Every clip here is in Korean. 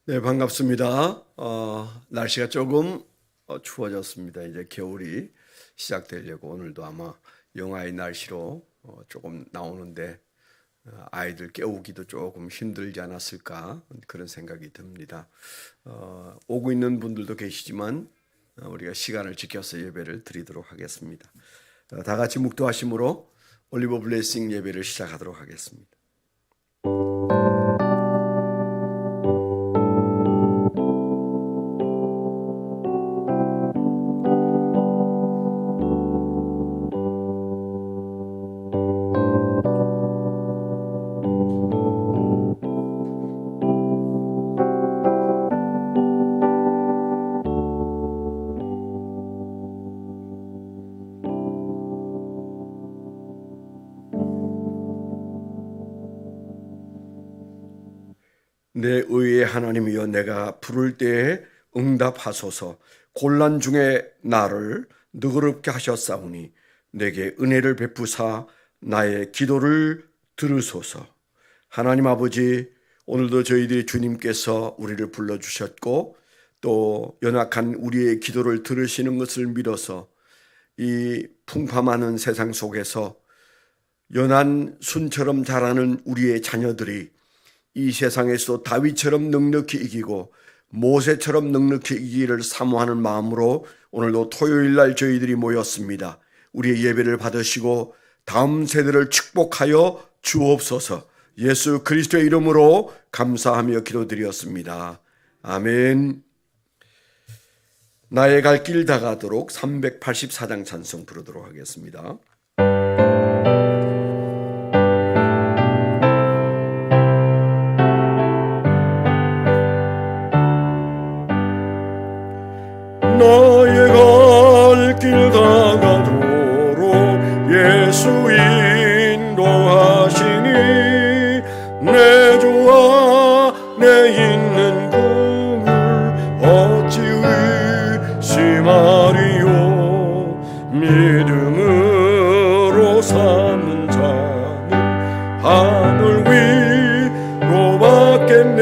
네, 반갑습니다. 날씨가 조금 추워졌습니다. 이제 겨울이 시작되려고 오늘도 아마 영하의 날씨로 조금 나오는데 아이들 깨우기도 조금 힘들지 않았을까 그런 생각이 듭니다. 오고 있는 분들도 계시지만 우리가 시간을 지켜서 예배를 드리도록 하겠습니다. 다 같이 묵도하심으로 올리브 블레싱 예배를 시작하도록 하겠습니다. 내 의의 하나님이여, 내가 부를 때에 응답하소서. 곤란 중에 나를 너그럽게 하셨사오니 내게 은혜를 베푸사 나의 기도를 들으소서. 하나님 아버지, 오늘도 저희들이 주님께서 우리를 불러주셨고 또 연약한 우리의 기도를 들으시는 것을 믿어서 이 풍파많은 세상 속에서 연한 순처럼 자라는 우리의 자녀들이 이 세상에서 다윗처럼 넉넉히 이기고 모세처럼 넉넉히 이기기를 사모하는 마음으로 오늘도 토요일날 저희들이 모였습니다. 우리의 예배를 받으시고 다음 세대를 축복하여 주옵소서. 예수 그리스도의 이름으로 감사하며 기도드렸습니다. 아멘. 나의 갈 길 다가도록 384장 찬송 부르도록 하겠습니다. 나의 갈 길 다가도록 예수 인도하시니 내 주와 내 있는 꿈을 어찌 의심하리요. 믿음으로 삼은 자는 하늘 위로 받겠네.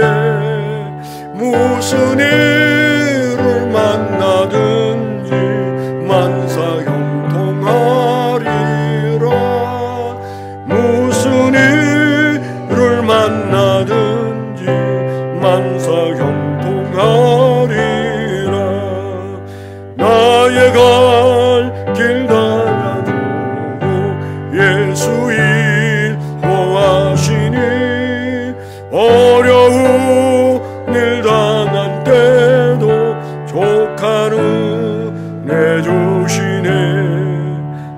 무슨 일을 만나든지 만사형통하리라. 무슨 일을 만나든지 만사형통하리라. 나의 갈 길 다가도록 예수 인도하시니 어려운 일 당한 때도 족하는 내 주시네.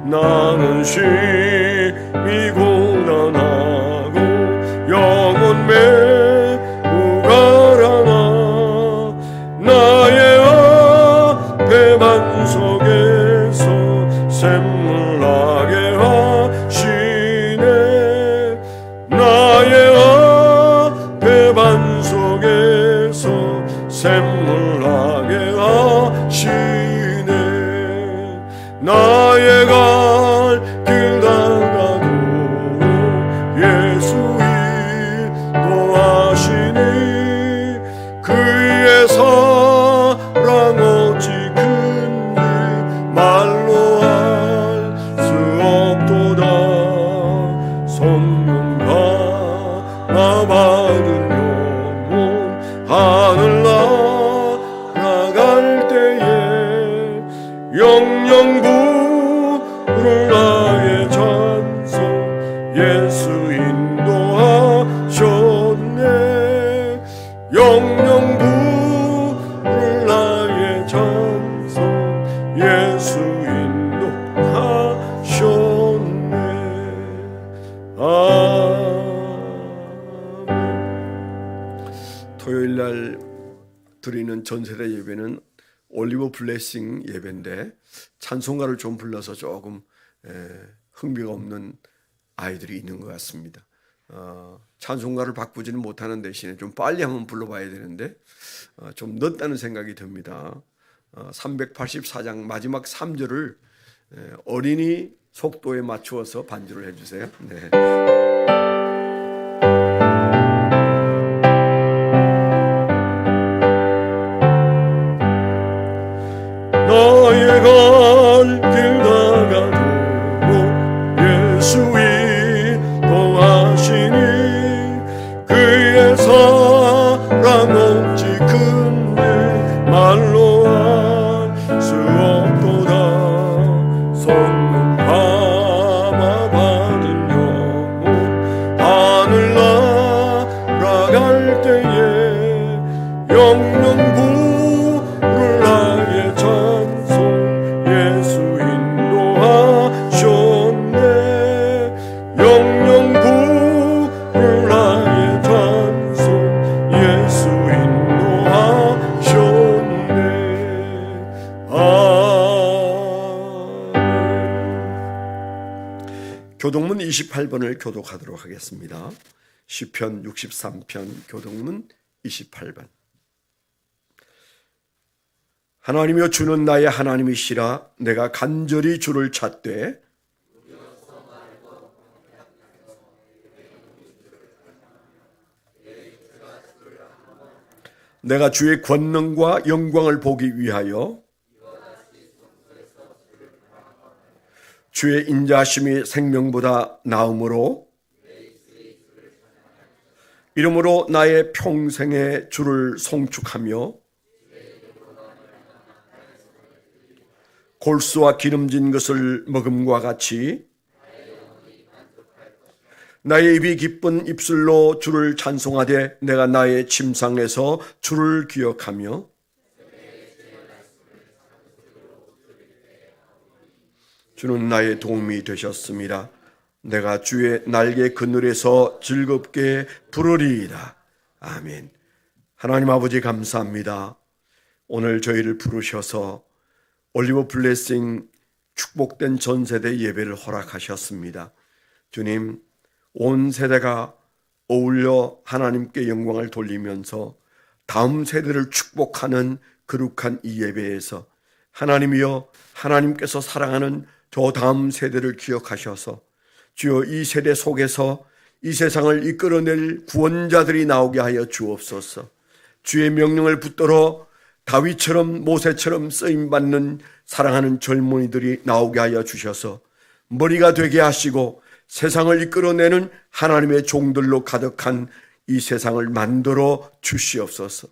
나는 심히 고난하고 영혼 매우 가라나. 나의 앞에 반석에서 샘물 나게 하시네. 나의 앞에 반석에서 샘물 나게 하시네. 나의 갈 길 다가도록 예수 인도하시니 그의 사랑 어찌 큰지 말로 할 수 없도다. 성령 인도하셨네. 영영 부를 나의 찬송 예수 인도하셨네. 아멘. 토요일날 드리는 전세대 예배는 올리브 블레싱 예배인데 찬송가를 좀 불러서 조금 흥미가 없는 아이들이 있는 것 같습니다. 찬송가를 바꾸지는 못하는 대신에 좀 빨리 한번 불러봐야 되는데 좀 늦다는 생각이 듭니다. 384장 마지막 3절을 어린이 속도에 맞추어서 반주를 해주세요. 네. 나의 갈 길 다가도록 예수 인도하시니 그의 사랑 어찌 큰지 말로 알 수 없도다. 성령 감화받은 영혼 하늘 날아갈 때에 영영 부를 나의 찬송 예수 인도하셨네. 영영 부를 나의 찬송 예수 인도하셨네. 아멘. 교동문 28번을 교독하도록 하겠습니다. 시편 63편 교동문 28번. 하나님이여 주는 나의 하나님이시라. 내가 간절히 주를 찾되 내가 주의 권능과 영광을 보기 위하여 주의 인자하심이 생명보다 나음으로 이러므로 나의 평생에 주를 송축하며 골수와 기름진 것을 먹음과 같이 나의 입이 기쁜 입술로 주를 찬송하되 내가 나의 침상에서 주를 기억하며 주는 나의 도움이 되셨습니다. 내가 주의 날개 그늘에서 즐겁게 부르리이다. 아멘. 하나님 아버지 감사합니다. 오늘 저희를 부르셔서 올리브 블레싱 축복된 전세대 예배를 허락하셨습니다. 주님, 온 세대가 어울려 하나님께 영광을 돌리면서 다음 세대를 축복하는 거룩한 이 예배에서 하나님이여 하나님께서 사랑하는 저 다음 세대를 기억하셔서 주여 이 세대 속에서 이 세상을 이끌어낼 구원자들이 나오게 하여 주옵소서. 주의 명령을 붙들어 다윗처럼 모세처럼 쓰임받는 사랑하는 젊은이들이 나오게 하여 주셔서 머리가 되게 하시고 세상을 이끌어내는 하나님의 종들로 가득한 이 세상을 만들어 주시옵소서.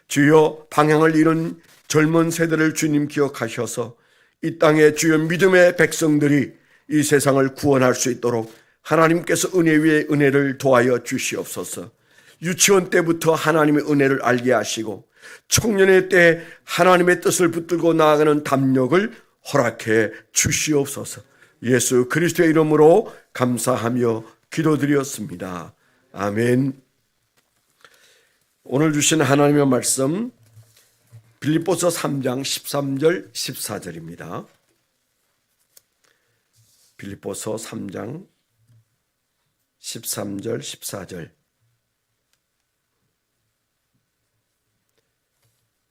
주여 방향을 잃은 젊은 세대를 주님 기억하셔서 이 땅에 주여 믿음의 백성들이 이 세상을 구원할 수 있도록 하나님께서 은혜 위에 은혜를 더하여 주시옵소서. 유치원 때부터 하나님의 은혜를 알게 하시고 청년의 때 하나님의 뜻을 붙들고 나아가는 담력을 허락해 주시옵소서. 예수 그리스도의 이름으로 감사하며 기도드렸습니다. 아멘. 오늘 주신 하나님의 말씀 빌립보서 3장 13절 14절입니다. 빌립보서 3장 13절 14절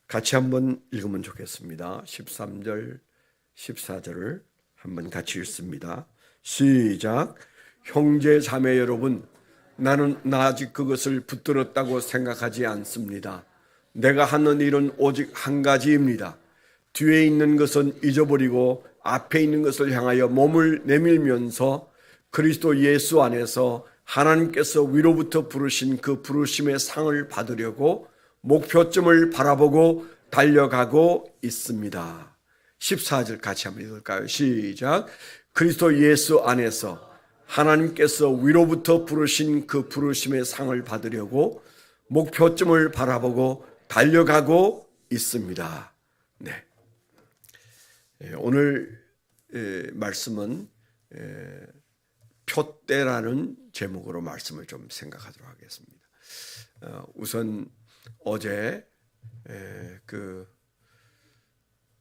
같이 한번 읽으면 좋겠습니다. 13절 14절을 한번 같이 읽습니다. 시작. 형제 자매 여러분, 나는 아직 그것을 붙들었다고 생각하지 않습니다. 내가 하는 일은 오직 한 가지입니다. 뒤에 있는 것은 잊어버리고 앞에 있는 것을 향하여 몸을 내밀면서 그리스도 예수 안에서 하나님께서 위로부터 부르신 그 부르심의 상을 받으려고 목표점을 바라보고 달려가고 있습니다. 14절 같이 한번 읽을까요? 시작. 그리스도 예수 안에서 하나님께서 위로부터 부르신 그 부르심의 상을 받으려고 목표점을 바라보고 달려가고 있습니다. 네. 오늘 말씀은 표대라는 제목으로 말씀을 좀 생각하도록 하겠습니다. 우선 어제 그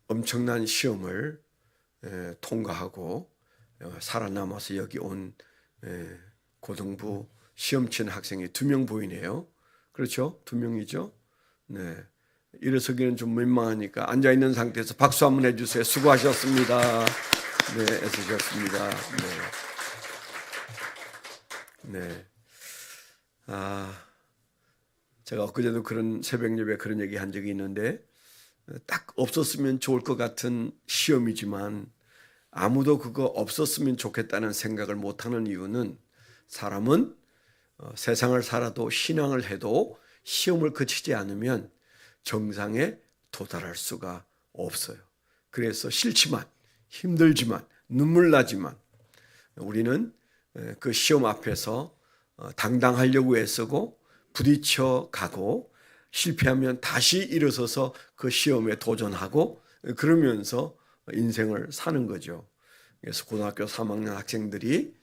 엄청난 시험을 통과하고 살아남아서 여기 온 고등부 시험 치는 학생이 2명 보이네요. 그렇죠? 2명이죠. 네. 일어서기는 좀 민망하니까 앉아있는 상태에서 박수 한번 해주세요. 수고하셨습니다. 네, 애쓰셨습니다. 네. 제가 엊그제도 그런 새벽 예배 그런 얘기 한 적이 있는데, 딱 없었으면 좋을 것 같은 시험이지만 아무도 그거 없었으면 좋겠다는 생각을 못하는 이유는 사람은 세상을 살아도 신앙을 해도 시험을 거치지 않으면 정상에 도달할 수가 없어요. 그래서 싫지만 힘들지만 눈물 나지만 우리는 그 시험 앞에서 당당하려고 애쓰고 부딪혀 가고 실패하면 다시 일어서서 그 시험에 도전하고 그러면서 인생을 사는 거죠. 그래서 고등학교 3학년 학생들이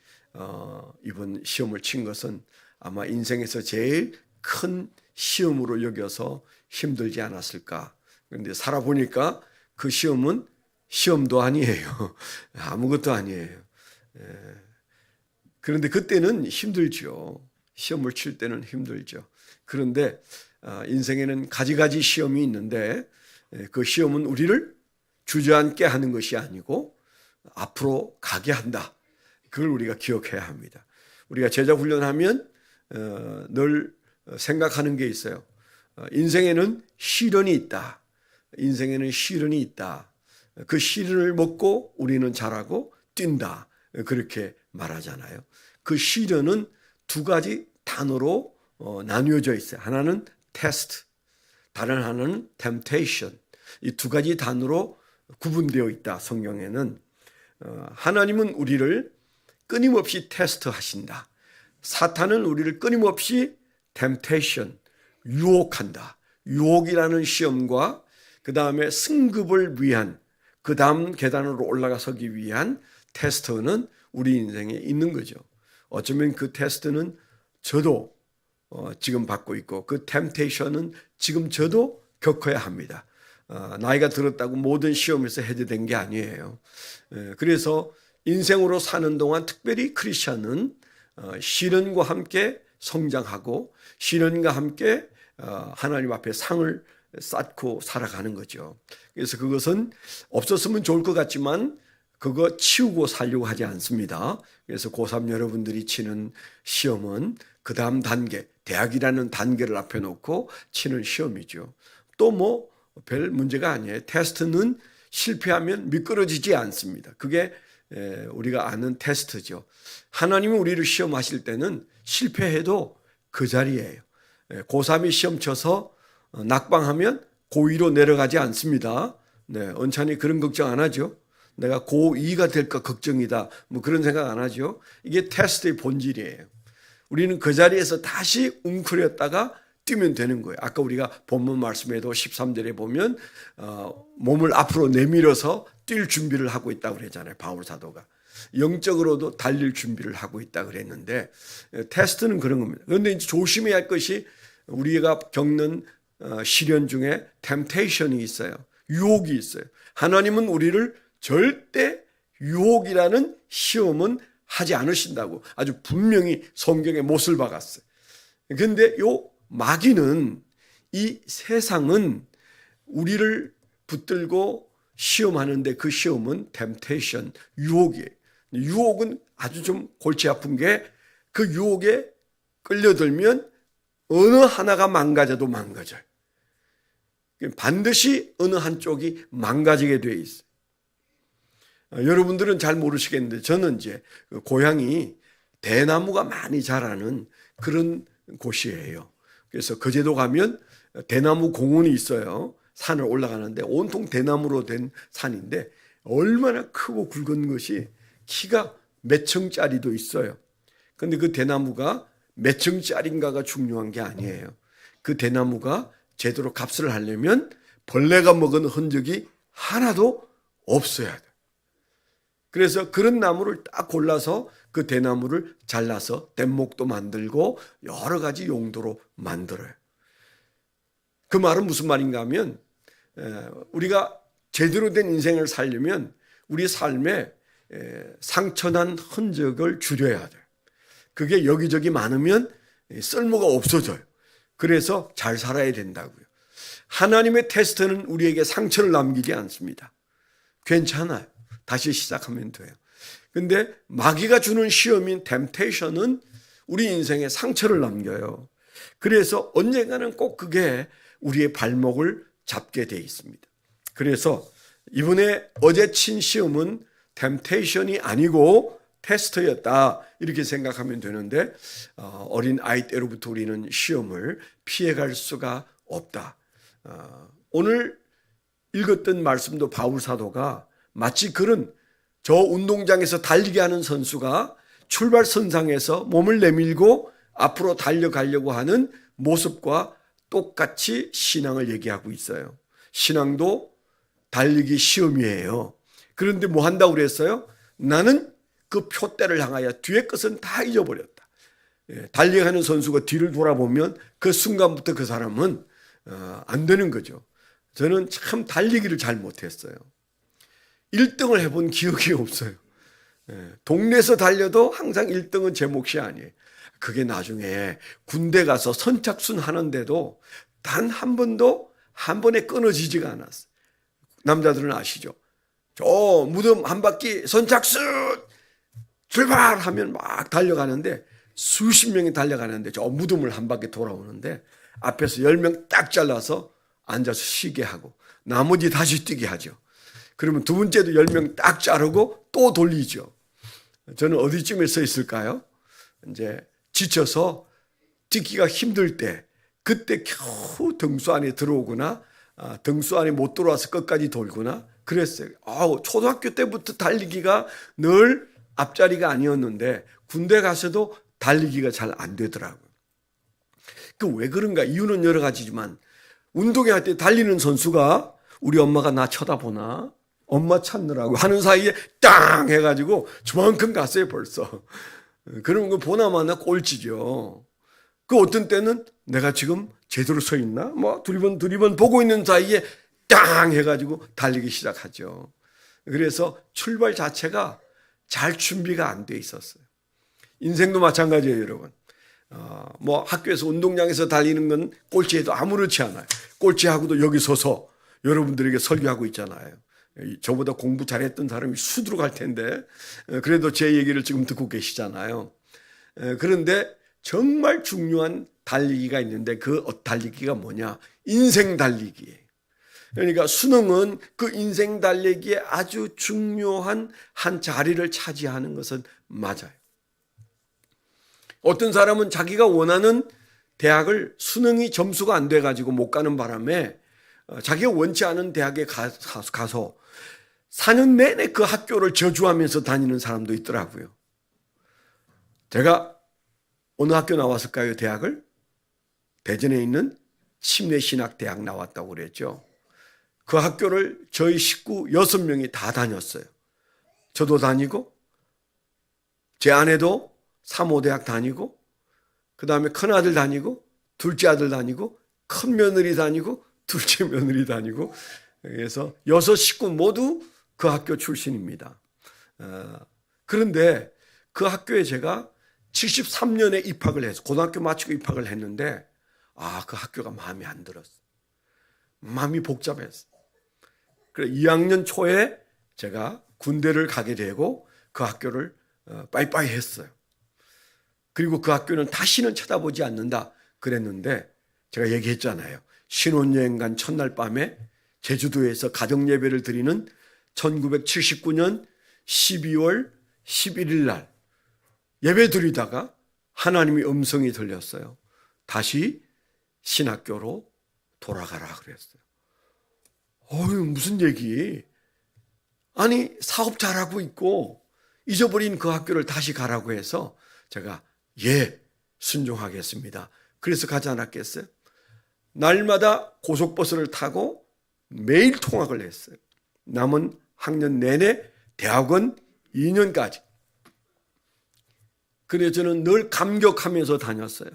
이번 시험을 친 것은 아마 인생에서 제일 큰 시험으로 여겨서 힘들지 않았을까. 그런데 살아보니까 그 시험은 시험도 아니에요. 아무것도 아니에요. 그런데 그때는 힘들죠. 시험을 칠 때는 힘들죠. 그런데 인생에는 가지가지 시험이 있는데 그 시험은 우리를 주저앉게 하는 것이 아니고 앞으로 가게 한다. 그걸 우리가 기억해야 합니다. 우리가 제자 훈련하면 늘 생각하는 게 있어요. 인생에는 시련이 있다. 인생에는 시련이 있다. 그 시련을 먹고 우리는 자라고 뛴다. 그렇게 말하잖아요. 그 시련은 2가지 단어로 나뉘어져 있어요. 하나는 테스트, 다른 하나는 temptation. 이 2가지 단어로 구분되어 있다. 성경에는 하나님은 우리를 끊임없이 테스트하신다. 사탄은 우리를 끊임없이 temptation, 유혹한다. 유혹이라는 시험과 그 다음에 승급을 위한 그 다음 계단으로 올라가서기 위한 테스트는 우리 인생에 있는 거죠. 어쩌면 그 테스트는 저도 지금 받고 있고 그 템테이션은 지금 저도 겪어야 합니다. 나이가 들었다고 모든 시험에서 해제된 게 아니에요. 그래서 인생으로 사는 동안 특별히 크리스천은 시련과 함께 성장하고 시련과 함께 하나님 앞에 상을 쌓고 살아가는 거죠. 그래서 그것은 없었으면 좋을 것 같지만 그거 치우고 살려고 하지 않습니다. 그래서 고3 여러분들이 치는 시험은 그 다음 단계, 대학이라는 단계를 앞에 놓고 치는 시험이죠. 또 뭐 별 문제가 아니에요. 테스트는 실패하면 미끄러지지 않습니다. 그게 우리가 아는 테스트죠. 하나님이 우리를 시험하실 때는 실패해도 그 자리예요. 고3이 시험 쳐서 낙방하면 고2로 내려가지 않습니다. 네, 언짢이 그런 걱정 안 하죠. 내가 고2가 될까 걱정이다. 뭐 그런 생각 안 하죠. 이게 테스트의 본질이에요. 우리는 그 자리에서 다시 웅크렸다가 뛰면 되는 거예요. 아까 우리가 본문 말씀에도 13절에 보면 몸을 앞으로 내밀어서 뛸 준비를 하고 있다고 그랬잖아요. 바울 사도가. 영적으로도 달릴 준비를 하고 있다고 그랬는데 테스트는 그런 겁니다. 그런데 이제 조심해야 할 것이 우리가 겪는 시련 중에 템테이션이 있어요. 유혹이 있어요. 하나님은 우리를 절대 유혹이라는 시험은 하지 않으신다고 아주 분명히 성경에 못을 박았어요. 그런데 요 마귀는 이 세상은 우리를 붙들고 시험하는데 그 시험은 템테이션, 유혹이에요. 유혹은 아주 좀 골치 아픈 게 그 유혹에 끌려들면 어느 하나가 망가져도 망가져요. 반드시 어느 한쪽이 망가지게 돼 있어요. 여러분들은 잘 모르시겠는데 저는 이제 고향이 대나무가 많이 자라는 그런 곳이에요. 그래서 거제도 가면 대나무 공원이 있어요. 산을 올라가는데 온통 대나무로 된 산인데 얼마나 크고 굵은 것이 키가 몇 층짜리도 있어요. 근데 그 대나무가 몇 층짜리인가가 중요한 게 아니에요. 그 대나무가 제대로 값을 하려면 벌레가 먹은 흔적이 하나도 없어야 돼. 그래서 그런 나무를 딱 골라서 그 대나무를 잘라서 뗏목도 만들고 여러 가지 용도로 만들어요. 그 말은 무슨 말인가 하면 우리가 제대로 된 인생을 살려면 우리 삶에 상처난 흔적을 줄여야 돼요. 그게 여기저기 많으면 쓸모가 없어져요. 그래서 잘 살아야 된다고요. 하나님의 테스트는 우리에게 상처를 남기지 않습니다. 괜찮아요. 다시 시작하면 돼요. 근데 마귀가 주는 시험인 템테이션은 우리 인생에 상처를 남겨요. 그래서 언젠가는 꼭 그게 우리의 발목을 잡게 돼 있습니다. 그래서 이번에 어제 친 시험은 템테이션이 아니고 테스트였다 이렇게 생각하면 되는데 어린 아이 때로부터 우리는 시험을 피해갈 수가 없다. 오늘 읽었던 말씀도 바울 사도가 마치 그런 저 운동장에서 달리게 하는 선수가 출발선상에서 몸을 내밀고 앞으로 달려가려고 하는 모습과 똑같이 신앙을 얘기하고 있어요. 신앙도 달리기 시험이에요. 그런데 뭐 한다고 그랬어요? 나는 그 표대를 향하여 뒤의 것은 다 잊어버렸다. 달려가는 선수가 뒤를 돌아보면 그 순간부터 그 사람은 안 되는 거죠. 저는 참 달리기를 잘 못했어요. 1등을 해본 기억이 없어요. 동네에서 달려도 항상 1등은 제 몫이 아니에요. 그게 나중에 군대 가서 선착순 하는데도 단 한 번도 한 번에 끊어지지가 않았어요. 남자들은 아시죠? 저 무덤 한 바퀴 선착순 출발하면 막 달려가는데 수십 명이 달려가는데 저 무덤을 한 바퀴 돌아오는데 앞에서 10명 딱 잘라서 앉아서 쉬게 하고 나머지 다시 뛰게 하죠. 그러면 두 번째도 10명 딱 자르고 또 돌리죠. 저는 어디쯤에 서 있을까요? 이제 지쳐서 뛰기가 힘들 때 그때 겨우 등수 안에 들어오거나 등수 안에 못 들어와서 끝까지 돌거나 그랬어요. 초등학교 때부터 달리기가 늘 앞자리가 아니었는데 군대 가서도 달리기가 잘 안 되더라고요. 그 왜 그런가? 이유는 여러 가지지만 운동회 때 달리는 선수가 우리 엄마가 나 쳐다보나? 엄마 찾느라고 하는 사이에 땅 해가지고 저만큼 갔어요 벌써. 그러면 그 보나마나 꼴찌죠. 그 어떤 때는 내가 지금 제대로 서 있나? 뭐 두리번 보고 있는 사이에 땅 해가지고 달리기 시작하죠. 그래서 출발 자체가 잘 준비가 안 돼 있었어요. 인생도 마찬가지예요, 여러분. 뭐 학교에서 운동장에서 달리는 건 꼴찌해도 아무렇지 않아요. 꼴찌하고도 여기 서서 여러분들에게 설교하고 있잖아요. 저보다 공부 잘했던 사람이 수두룩 할 텐데 그래도 제 얘기를 지금 듣고 계시잖아요. 그런데 정말 중요한 달리기가 있는데 그 달리기가 뭐냐? 인생 달리기예요. 그러니까 수능은 그 인생 달리기에 아주 중요한 한 자리를 차지하는 것은 맞아요. 어떤 사람은 자기가 원하는 대학을 수능이 점수가 안 돼가지고 못 가는 바람에 자기가 원치 않은 대학에 가서 4년 내내 그 학교를 저주하면서 다니는 사람도 있더라고요. 제가 어느 학교 나왔을까요, 대학을? 대전에 있는 침례신학대학 나왔다고 그랬죠. 그 학교를 저희 식구 6명이 다 다녔어요. 저도 다니고 제 아내도 사모대학 다니고 그 다음에 큰아들 다니고 둘째 아들 다니고 큰 며느리 다니고 둘째 며느리 다니고 그래서 6 식구 모두 그 학교 출신입니다. 그런데 그 학교에 제가 73년에 입학을 해서 고등학교 마치고 입학을 했는데 그 학교가 마음에 안 들었어요. 마음이 복잡했어요. 그래서 2학년 초에 제가 군대를 가게 되고 그 학교를 빠이빠이 했어요. 그리고 그 학교는 다시는 쳐다보지 않는다 그랬는데 제가 얘기했잖아요. 신혼여행 간 첫날 밤에 제주도에서 가정예배를 드리는 1979년 12월 11일 날 예배 드리다가 하나님의 음성이 들렸어요. 다시 신학교로 돌아가라 그랬어요. 무슨 얘기? 아니 사업 잘하고 있고 잊어버린 그 학교를 다시 가라고 해서 제가 예, 순종하겠습니다. 그래서 가지 않았겠어요? 날마다 고속버스를 타고 매일 통학을 했어요. 남은 학년 내내 대학원 2년까지. 그래서 저는 늘 감격하면서 다녔어요.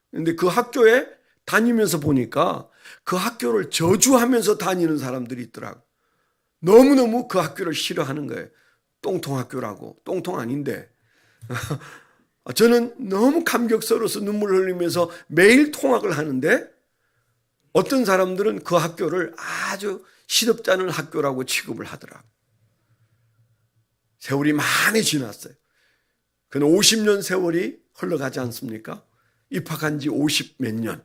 그런데 그 학교에 다니면서 보니까 그 학교를 저주하면서 다니는 사람들이 있더라고요. 너무너무 그 학교를 싫어하는 거예요. 똥통학교라고. 똥통 아닌데. 저는 너무 감격스러워서 눈물을 흘리면서 매일 통학을 하는데 어떤 사람들은 그 학교를 아주 시덥지 않은 학교라고 취급을 하더라고요. 세월이 많이 지났어요. 그는 50년 세월이 흘러가지 않습니까? 입학한 지 50 몇 년.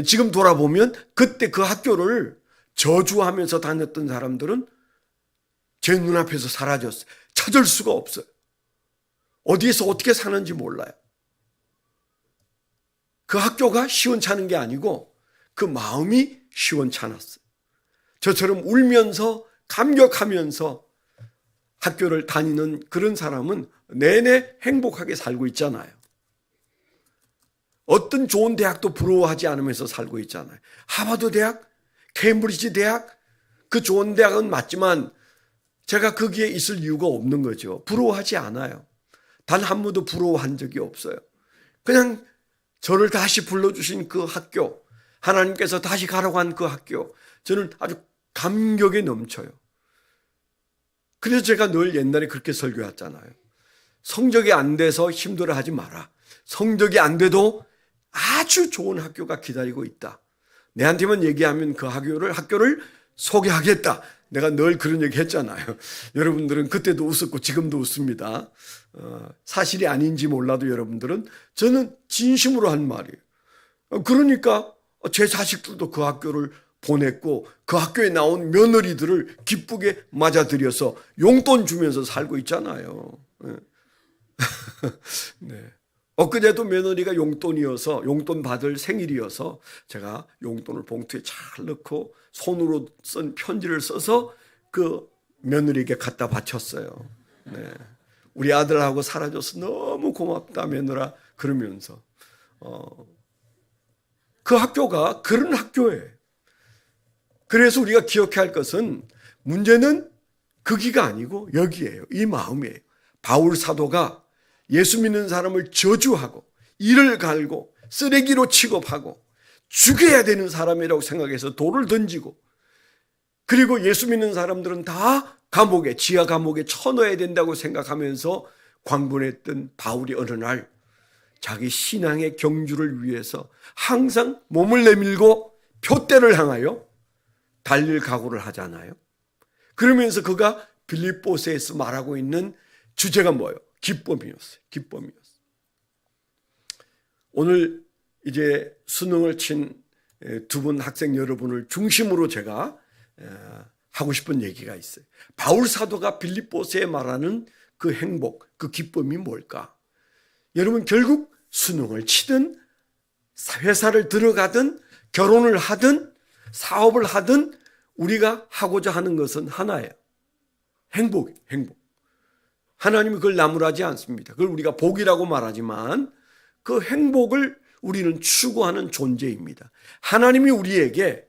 지금 돌아보면 그때 그 학교를 저주하면서 다녔던 사람들은 제 눈앞에서 사라졌어요. 찾을 수가 없어요. 어디에서 어떻게 사는지 몰라요. 그 학교가 시원찮은 게 아니고 그 마음이 시원찮았어요. 저처럼 울면서 감격하면서 학교를 다니는 그런 사람은 내내 행복하게 살고 있잖아요. 어떤 좋은 대학도 부러워하지 않으면서 살고 있잖아요. 하버드 대학, 케임브리지 대학, 그 좋은 대학은 맞지만 제가 거기에 있을 이유가 없는 거죠. 부러워하지 않아요. 단 한 번도 부러워한 적이 없어요. 그냥 저를 다시 불러주신 그 학교, 하나님께서 다시 가라고 한 그 학교, 저는 아주 감격에 넘쳐요. 그래서 제가 늘 옛날에 그렇게 설교했잖아요. 성적이 안 돼서 힘들어하지 마라. 성적이 안 돼도 아주 좋은 학교가 기다리고 있다. 내한테만 얘기하면 그 학교를 소개하겠다. 내가 늘 그런 얘기 했잖아요. 여러분들은 그때도 웃었고 지금도 웃습니다. 사실이 아닌지 몰라도 여러분들은 저는 진심으로 한 말이에요. 그러니까 제 자식들도 그 학교를 보냈고 그 학교에 나온 며느리들을 기쁘게 맞아들여서 용돈 주면서 살고 있잖아요. 네. 엊그제도 며느리가 용돈 받을 생일이어서 제가 용돈을 봉투에 잘 넣고 손으로 쓴 편지를 써서 그 며느리에게 갖다 바쳤어요. 네. 우리 아들하고 살아줘서 너무 고맙다 며느라 그러면서 그 학교가 그런 학교예요. 그래서 우리가 기억해야 할 것은 문제는 거기가 아니고 여기예요. 이 마음이에요. 바울 사도가 예수 믿는 사람을 저주하고 이를 갈고 쓰레기로 취급하고 죽여야 되는 사람이라고 생각해서 돌을 던지고 그리고 예수 믿는 사람들은 다 감옥에 지하 감옥에 쳐넣어야 된다고 생각하면서 광분했던 바울이 어느 날 자기 신앙의 경주를 위해서 항상 몸을 내밀고 표대를 향하여 달릴 각오를 하잖아요. 그러면서 그가 빌립보서에서 말하고 있는 주제가 뭐예요? 기쁨이었어요. 기쁨이었어요. 오늘 이제 수능을 친 두 분 학생 여러분을 중심으로 제가 하고 싶은 얘기가 있어요. 바울 사도가 빌립보서에 말하는 그 행복, 그 기쁨이 뭘까? 여러분 결국 수능을 치든 회사를 들어가든 결혼을 하든 사업을 하든 우리가 하고자 하는 것은 하나예요. 행복. 하나님이 그걸 나무라지 않습니다. 그걸 우리가 복이라고 말하지만 그 행복을 우리는 추구하는 존재입니다. 하나님이 우리에게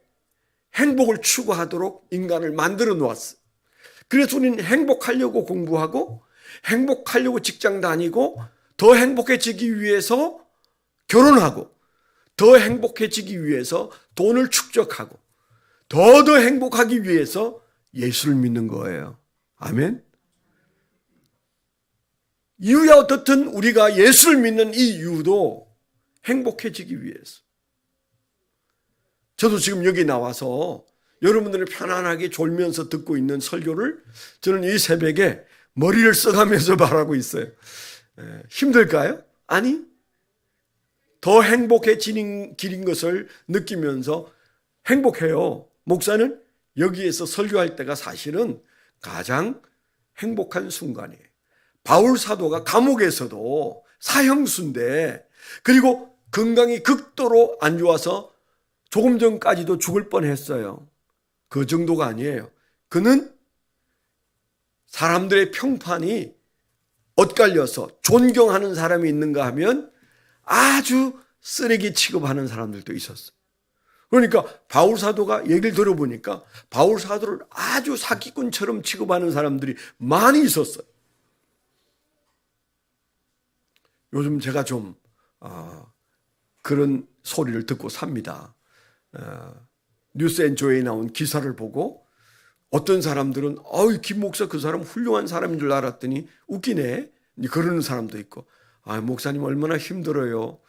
행복을 추구하도록 인간을 만들어 놓았어요. 그래서 우리는 행복하려고 공부하고 행복하려고 직장 다니고 더 행복해지기 위해서 결혼하고 더 행복해지기 위해서 돈을 축적하고 더 행복하기 위해서 예수를 믿는 거예요. 아멘. 이유야 어떻든 우리가 예수를 믿는 이 이유도 행복해지기 위해서. 저도 지금 여기 나와서 여러분들이 편안하게 졸면서 듣고 있는 설교를 저는 이 새벽에 머리를 써가면서 말하고 있어요. 힘들까요? 아니, 더 행복해지는 길인 것을 느끼면서 행복해요. 목사는 여기에서 설교할 때가 사실은 가장 행복한 순간이에요. 바울 사도가 감옥에서도 사형수인데 그리고 건강이 극도로 안 좋아서 조금 전까지도 죽을 뻔했어요. 그 정도가 아니에요. 그는 사람들의 평판이 엇갈려서 존경하는 사람이 있는가 하면 아주 쓰레기 취급하는 사람들도 있었어요. 그러니까 바울 사도가 얘기를 들어보니까 바울 사도를 아주 사기꾼처럼 취급하는 사람들이 많이 있었어요. 요즘 제가 좀 그런 소리를 듣고 삽니다. 뉴스앤조에 나온 기사를 보고 어떤 사람들은 김 목사 그 사람 훌륭한 사람인 줄 알았더니 웃기네 그러는 사람도 있고, 목사님 얼마나 힘들어요.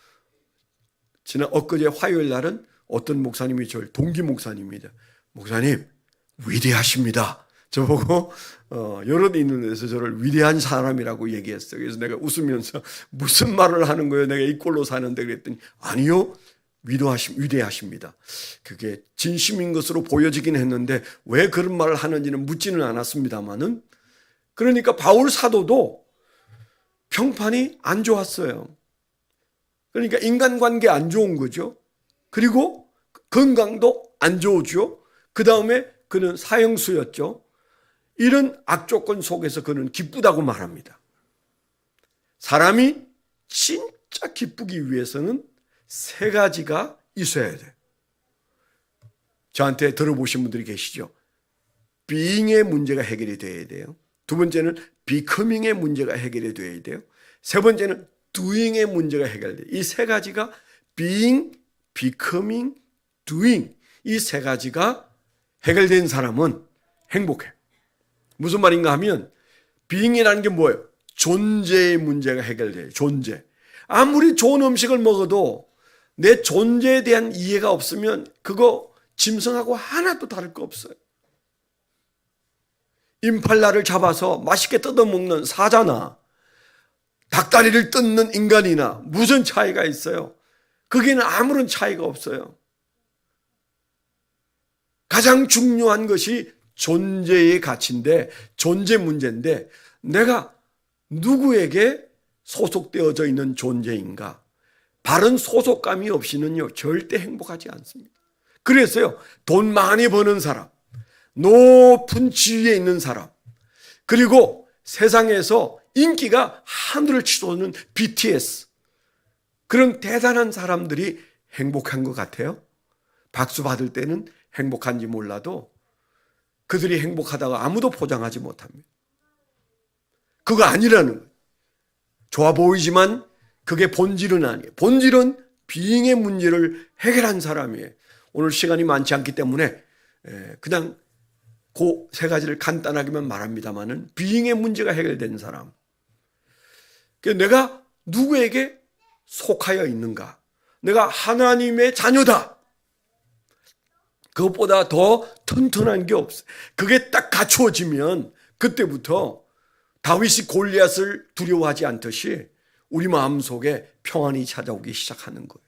엊그제 화요일 날은 어떤 목사님이 저를, 동기 목사님입니다. 목사님 위대하십니다. 저보고 여러 데 있는 데서 저를 위대한 사람이라고 얘기했어요. 그래서 내가 웃으면서 무슨 말을 하는 거예요? 내가 이 꼴로 사는데 그랬더니 아니요, 위대하십니다. 그게 진심인 것으로 보여지긴 했는데 왜 그런 말을 하는지는 묻지는 않았습니다만은, 그러니까 바울 사도도 평판이 안 좋았어요. 그러니까 인간관계 안 좋은 거죠. 그리고 건강도 안 좋죠. 그 다음에 그는 사형수였죠. 이런 악조건 속에서 그는 기쁘다고 말합니다. 사람이 진짜 기쁘기 위해서는 세 가지가 있어야 돼요. 저한테 들어보신 분들이 계시죠. being의 문제가 해결이 돼야 돼요. 두 번째는 becoming의 문제가 해결이 돼야 돼요. 세 번째는 doing의 문제가 해결돼요. 이 세 가지가 being, becoming, doing, 이 세 가지가 해결된 사람은 행복해. 무슨 말인가 하면 being이라는 게 뭐예요? 존재의 문제가 해결돼요. 존재. 아무리 좋은 음식을 먹어도 내 존재에 대한 이해가 없으면 그거 짐승하고 하나도 다를 거 없어요. 임팔라를 잡아서 맛있게 뜯어먹는 사자나 닭다리를 뜯는 인간이나 무슨 차이가 있어요? 거기는 아무런 차이가 없어요. 가장 중요한 것이 존재의 가치인데, 존재 문제인데, 내가 누구에게 소속되어져 있는 존재인가? 바른 소속감이 없이는요 절대 행복하지 않습니다. 그래서요, 돈 많이 버는 사람, 높은 지위에 있는 사람, 그리고 세상에서 인기가 하늘을 치솟는 BTS, 그런 대단한 사람들이 행복한 것 같아요. 박수 받을 때는 행복한지 몰라도 그들이 행복하다고 아무도 포장하지 못합니다. 그거 아니라는 거예요. 좋아 보이지만 그게 본질은 아니에요. 본질은 being의 문제를 해결한 사람이에요. 오늘 시간이 많지 않기 때문에 그냥 그 세 가지를 간단하게만 말합니다만은 being의 문제가 해결된 사람. 내가 누구에게 속하여 있는가? 내가 하나님의 자녀다. 그것보다 더 튼튼한 게 없어요. 그게 딱 갖추어지면 그때부터 다윗이 골리앗을 두려워하지 않듯이 우리 마음속에 평안이 찾아오기 시작하는 거예요.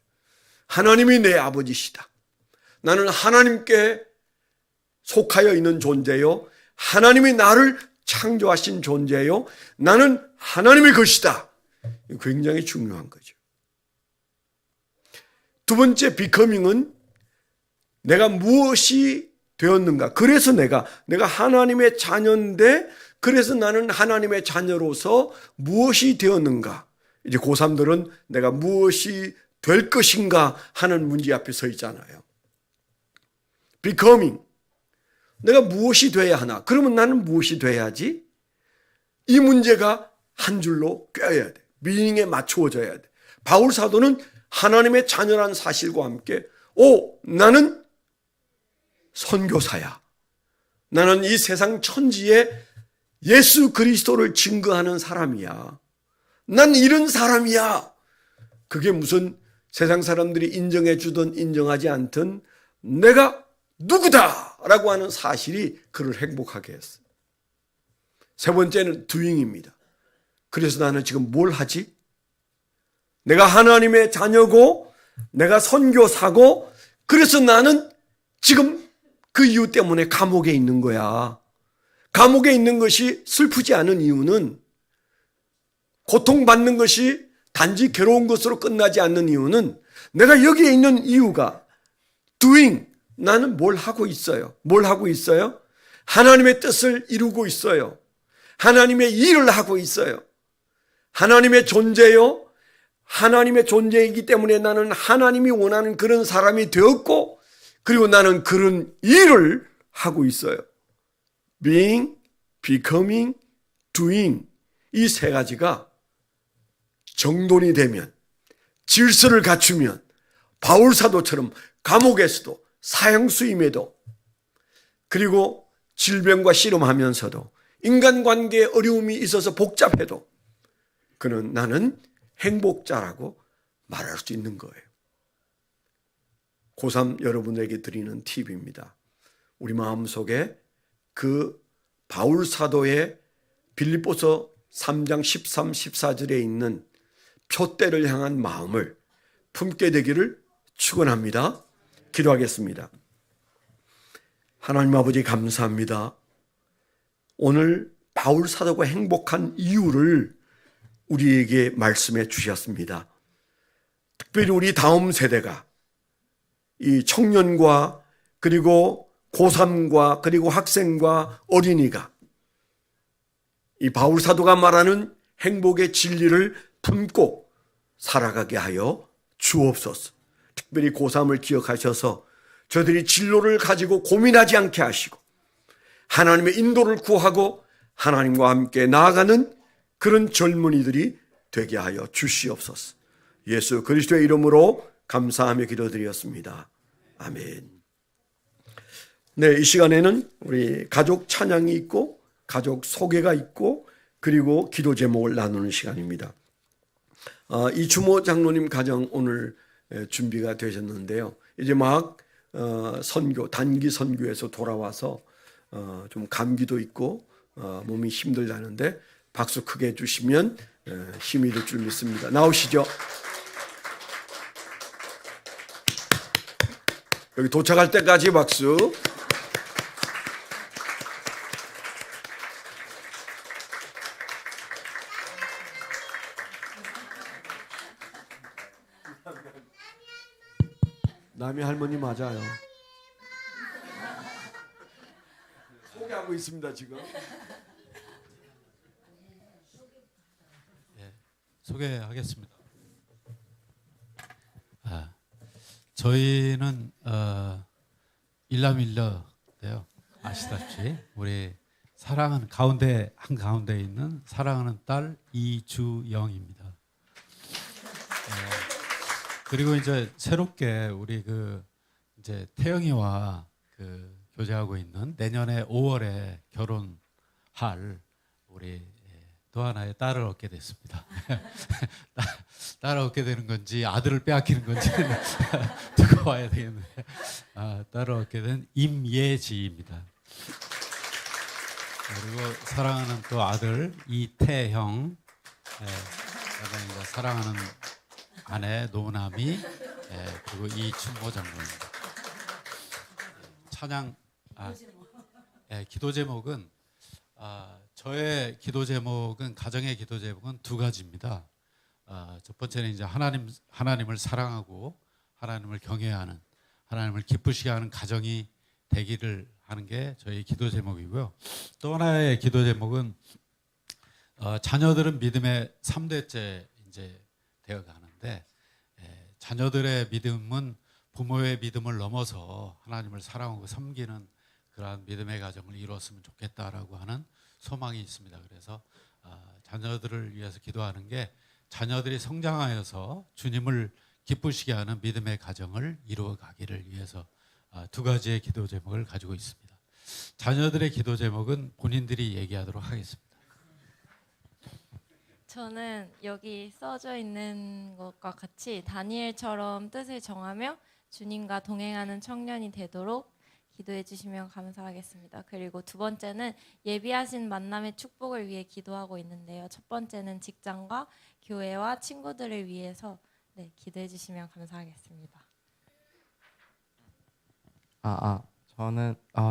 하나님이 내 아버지시다. 나는 하나님께 속하여 있는 존재요. 하나님이 나를 창조하신 존재요. 나는 하나님의 것이다. 굉장히 중요한 거죠. 두 번째 becoming은 내가 무엇이 되었는가. 그래서 내가 하나님의 자녀인데, 그래서 나는 하나님의 자녀로서 무엇이 되었는가. 이제 고3들은 내가 무엇이 될 것인가 하는 문제 앞에 서 있잖아요. becoming. 내가 무엇이 돼야 하나? 그러면 나는 무엇이 돼야지? 이 문제가 한 줄로 꿰어야 돼. being에 맞추어져야 돼. 바울 사도는 하나님의 자녀란 사실과 함께 나는 선교사야. 나는 이 세상 천지에 예수 그리스도를 증거하는 사람이야. 난 이런 사람이야. 그게 무슨 세상 사람들이 인정해 주든 인정하지 않든 내가 누구다라고 하는 사실이 그를 행복하게 했어요. 세 번째는 doing입니다. 그래서 나는 지금 뭘 하지? 내가 하나님의 자녀고 내가 선교사고, 그래서 나는 지금 그 이유 때문에 감옥에 있는 거야. 감옥에 있는 것이 슬프지 않은 이유는, 고통받는 것이 단지 괴로운 것으로 끝나지 않는 이유는, 내가 여기에 있는 이유가 doing, 나는 뭘 하고 있어요? 뭘 하고 있어요? 하나님의 뜻을 이루고 있어요. 하나님의 일을 하고 있어요. 하나님의 존재요. 하나님의 존재이기 때문에 나는 하나님이 원하는 그런 사람이 되었고, 그리고 나는 그런 일을 하고 있어요. being, becoming, doing, 이 세 가지가 정돈이 되면, 질서를 갖추면 바울 사도처럼 감옥에서도 사형수임에도, 그리고 질병과 씨름하면서도, 인간관계에 어려움이 있어서 복잡해도 그는 나는 행복자라고 말할 수 있는 거예요. 고3 여러분에게 드리는 팁입니다. 우리 마음속에 그 바울 사도의 빌립보서 3장 13, 14절에 있는 표대를 향한 마음을 품게 되기를 축원합니다. 기도하겠습니다. 하나님 아버지 감사합니다. 오늘 바울 사도가 행복한 이유를 우리에게 말씀해 주셨습니다. 특별히 우리 다음 세대가 이 청년과 그리고 고3과 그리고 학생과 어린이가 이 바울 사도가 말하는 행복의 진리를 품고 살아가게 하여 주옵소서. 특별히 고3을 기억하셔서 저들이 진로를 가지고 고민하지 않게 하시고 하나님의 인도를 구하고 하나님과 함께 나아가는 그런 젊은이들이 되게 하여 주시옵소서. 예수 그리스도의 이름으로 감사하며 기도드렸습니다. 아멘. 네, 이 시간에는 우리 가족 찬양이 있고 가족 소개가 있고 그리고 기도 제목을 나누는 시간입니다. 이주모 장로님 가정 오늘 준비가 되셨는데요. 이제 막 선교, 단기 선교에서 돌아와서 좀 감기도 있고 몸이 힘들다는데 박수 크게 해주시면 힘이 될 줄 믿습니다. 나오시죠. 여기 도착할 때까지 박수. 남의 할머니 맞아요. 소개하고 있습니다 지금. 예, 소개하겠습니다. 저희는 일남일녀인데요. 아시다시피 우리 사랑하는 가운데 한가운데 있는 사랑하는 딸 이주영입니다. 그리고 이제 새롭게 우리 이제 태영이와 교제하고 있는 내년에 5월에 결혼할 우리 또 하나의 딸을 얻게 됐습니다. 딸을 얻게 되는 건지 아들을 빼앗기는 건지 두고 봐야 되겠는데 딸을 얻게 된 임예지입니다. 그리고 사랑하는 또 아들 이태형, 그다음에 사랑하는 아내 노남이, 그리고 이춘모 장로입니다. 찬양, 기도 제목은 저의 기도 제목은 가정의 기도 제목은 두 가지입니다. 첫 번째는 이제 하나님을 사랑하고 하나님을 경외하는, 하나님을 기쁘시게 하는 가정이 되기를 하는 게 저희 기도 제목이고요. 또 하나의 기도 제목은 자녀들은 믿음의 3대째 이제 되어 가는데, 자녀들의 믿음은 부모의 믿음을 넘어서 하나님을 사랑하고 섬기는 그러한 믿음의 가정을 이루었으면 좋겠다라고 하는 소망이 있습니다. 그래서 자녀들을 위해서 기도하는 게 자녀들이 성장하여서 주님을 기쁘시게 하는 믿음의 가정을 이루어가기를 위해서 두 가지의 기도 제목을 가지고 있습니다. 자녀들의 기도 제목은 본인들이 얘기하도록 하겠습니다. 저는 여기 써져 있는 것과 같이 다니엘처럼 뜻을 정하며 주님과 동행하는 청년이 되도록 기도해 주시면 감사하겠습니다. 그리고 두 번째는 예비하신 만남의 축복을 위해 기도하고 있는데요. 첫 번째는 직장과 교회와 친구들을 위해서 기도해 주시면 감사하겠습니다.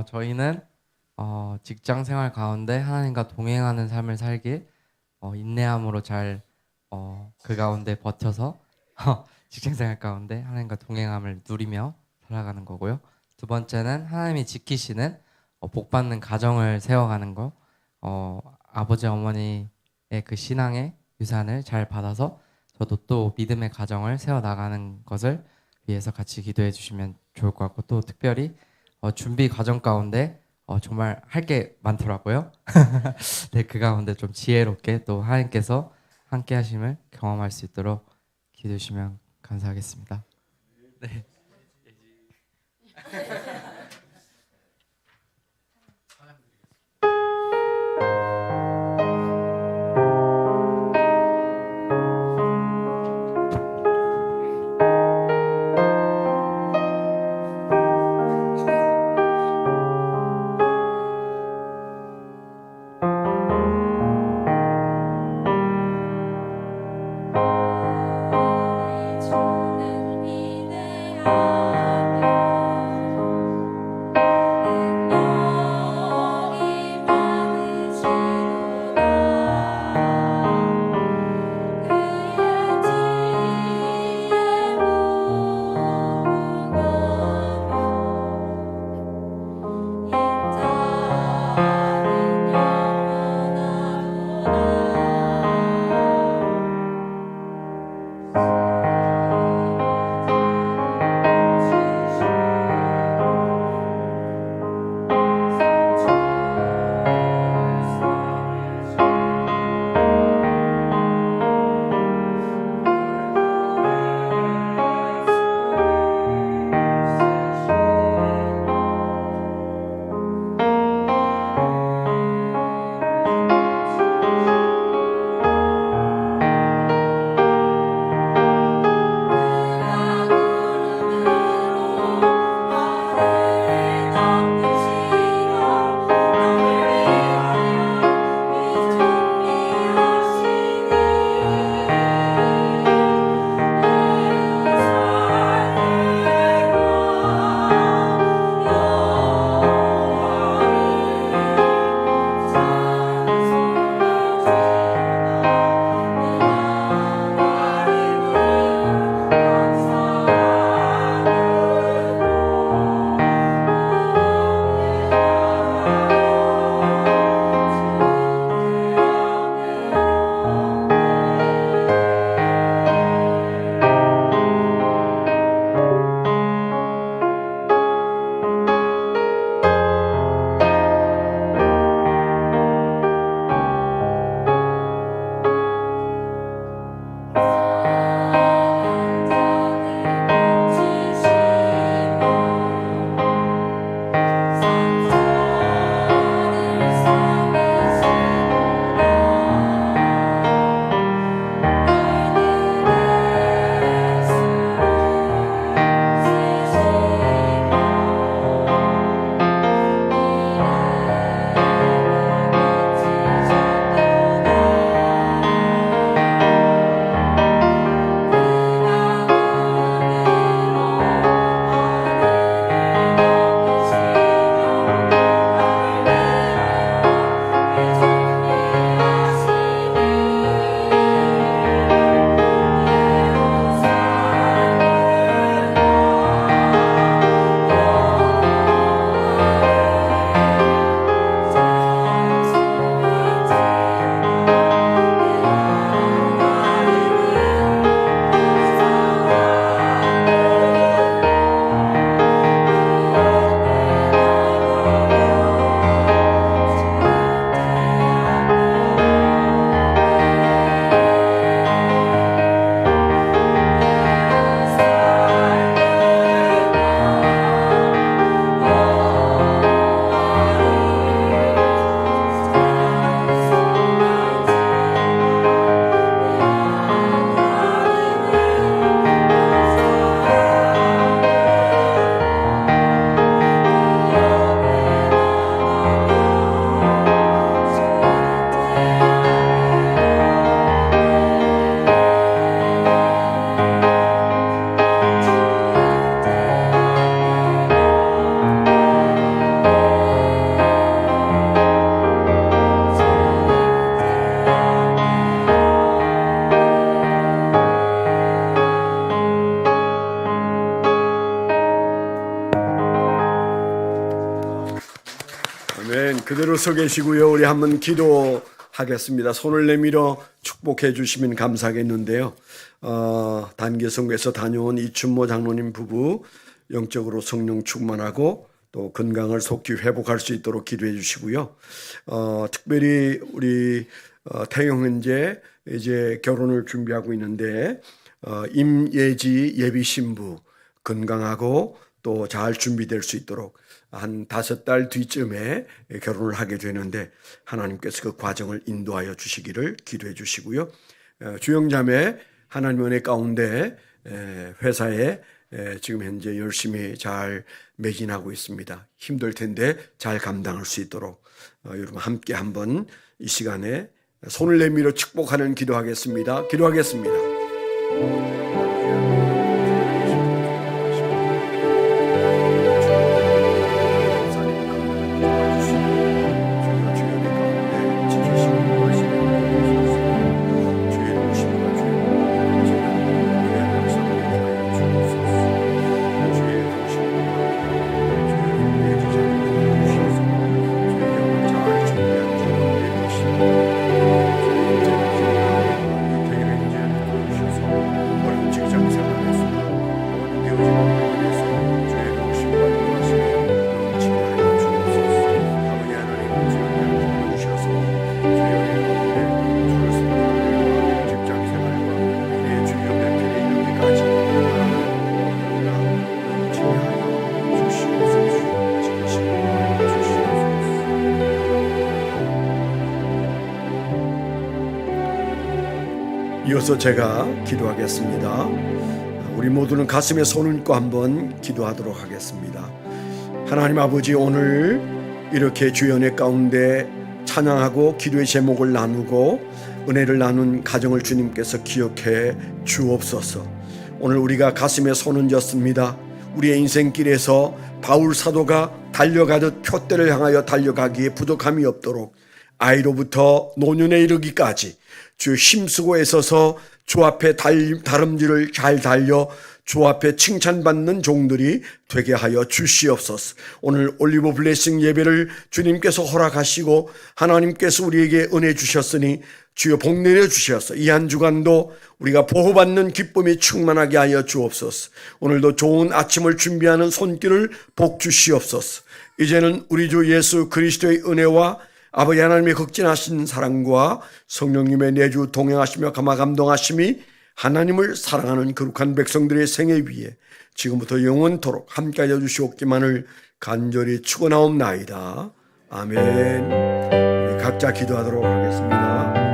저희는 직장 생활 가운데 하나님과 동행하는 삶을 살길 인내함으로 잘 그 가운데 버텨서 직장 생활 가운데 하나님과 동행함을 누리며 살아가는 거고요. 두 번째는 하나님이 지키시는 복받는 가정을 세워가는 거, 아버지 어머니의 그 신앙에 유산을 잘 받아서 저도 또 믿음의 가정을 세워 나가는 것을 위해서 같이 기도해 주시면 좋을 것 같고, 또 특별히 준비 과정 가운데 정말 할 게 많더라고요. 네, 그 가운데 좀 지혜롭게 또 하나님께서 함께 하심을 경험할 수 있도록 기도해 주시면 감사하겠습니다. 네. 주는 위대하며 능력이 많으시도다. 그의 지혜 무궁하며 인자는 그대로 서 계시고요. 우리 한번 기도하겠습니다. 하겠습니다. 손을 내밀어 축복해 주시면 감사하겠는데요. 단계성교에서 다녀온 이춘모 장로님 부부 영적으로 성령 충만하고 또 건강을 속히 회복할 수 있도록 기도해 주시고요. 특별히 우리 태영 현재 이제 결혼을 준비하고 있는데 임예지 예비 신부 건강하고 또 잘 준비될 수 있도록 한 5달 뒤쯤에 결혼을 하게 되는데 하나님께서 그 과정을 인도하여 주시기를 기도해 주시고요. 주영자매 하나님 은혜 가운데 회사에 지금 현재 열심히 잘 매진하고 있습니다. 힘들 텐데 잘 감당할 수 있도록 여러분 함께 한번 이 시간에 손을 내밀어 축복하는 기도하겠습니다. 기도하겠습니다. 이어서 제가 기도하겠습니다. 우리 모두는 가슴에 손을 얹고 한번 기도하도록 하겠습니다. 하나님 아버지, 오늘 이렇게 주연의 가운데 찬양하고 기도의 제목을 나누고 은혜를 나눈 가정을 주님께서 기억해 주옵소서. 오늘 우리가 가슴에 손을 얹었습니다. 우리의 인생길에서 바울 사도가 달려가듯 표대를 향하여 달려가기에 부족함이 없도록 아이로부터 노년에 이르기까지 주 힘쓰고 애써서 주 앞에 다름질을 잘 달려 주 앞에 칭찬받는 종들이 되게 하여 주시옵소서. 오늘 올리브 블레싱 예배를 주님께서 허락하시고 하나님께서 우리에게 은혜 주셨으니 주여 복 내려 주셔서 이 한 주간도 우리가 보호받는 기쁨이 충만하게 하여 주옵소서. 오늘도 좋은 아침을 준비하는 손길을 복 주시옵소서. 이제는 우리 주 예수 그리스도의 은혜와 아버지 하나님의 극진하신 사랑과 성령님의 내주 동행하시며 감화 감동하심이 하나님을 사랑하는 거룩한 백성들의 생애 위에 지금부터 영원토록 함께하여 주시옵기만을 간절히 축원하옵나이다. 아멘. 각자 기도하도록 하겠습니다.